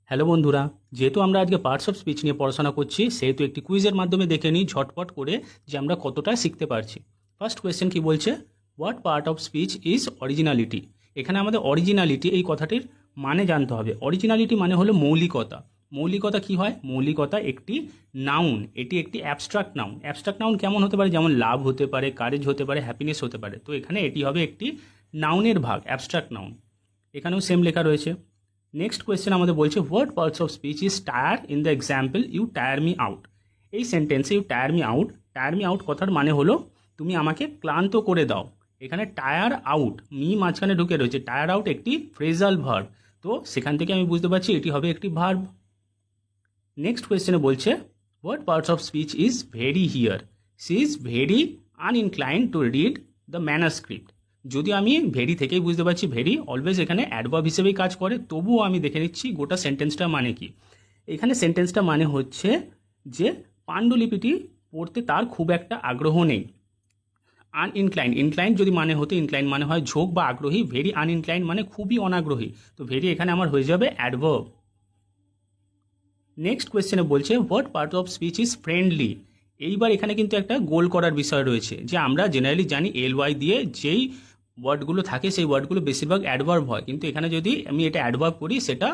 Hello বন্ধুরা, যেহেতু আমরা আজকে পার্টস অফ স্পিচ নিয়ে পড়াশোনা করছি, সেহেতু একটি কুইজের মাধ্যমে দেখে নিই ঝটপট করে যে আমরা কতটা শিখতে পারছি। ফার্স্ট কোয়েশ্চেন কি বলছে? What part of speech is originality? এখানে আমাদের অরিজিনালিটি এই কথাটির মানে জানতে হবে। অরিজিনালিটি মানে হলো মৌলিকতা। মৌলিকতা কি হয়? মৌলিকতা একটি নাউন, এটি একটি অ্যাবস্ট্রাক্ট নাউন। অ্যাবস্ট্রাক্ট নাউন কেমন হতে পারে? যেমন লাভ হতে পারে, কারেজ হতে পারে, হ্যাপিনেস হতে পারে। তো এখানে এটি হবে একটি নাউনের ভাগ, অ্যাবস্ট্রাক্ট নাউন। এখানেও সেম লেখা রয়েছে। নেক্সট কোয়েশ্চেন আমাদের বলছে what parts of speech is tire in the example you tire me out? এই সেন্টেন্সে ইউ টায়ার মি আউট কথার মানে হলো তুমি আমাকে ক্লান্ত করে দাও। এখানে টায়ার আউট, মি মাঝখানে ঢুকে রয়েছে। টায়ার আউট একটি ফ্রেজাল ভার্ব, তো সেখান থেকে আমি বুঝতে পারছি এটি হবে একটি ভার্ব। নেক্সট কোয়েশ্চেনে বলছে what parts of speech is very here? She is very uninclined to read the manuscript. যদিও আমি ভেরি থেকেই বুঝতে পারছি ভেরি অলওয়েজ এখানে অ্যাডভার্ব হিসেবেই কাজ করে, তবুও আমি দেখে নিচ্ছি গোটা সেন্টেন্সটা মানে কি। এখানে সেন্টেন্সটা মানে হচ্ছে যে পাণ্ডুলিপিটি পড়তে তার খুব একটা আগ্রহ নেই। আনইনক্লাইন্ড, ইনক্লাইন্ড যদি মানে হতো, ইনক্লাইন্ড মানে হয় ঝোঁক বা আগ্রহী, ভেরি আনইনক্লাইন্ড মানে খুবই অনাগ্রহী, তো ভেরি এখানে আমার হয়ে যাবে অ্যাডভার্ব। নেক্সট কোয়েশ্চেনে বলছে what part of speech is friendly? এইবার এখানে কিন্তু একটা গোল করার বিষয় রয়েছে, যে আমরা জেনারেলি জানি এল ওয়াই দিয়ে যেই ওয়ার্ডগুলো থাকে সেই ওয়ার্ডগুলো বেশিরভাগ অ্যাডভার্ব হয়, কিন্তু এখানে যদি আমি এটা অ্যাডভার্ব করি সেটা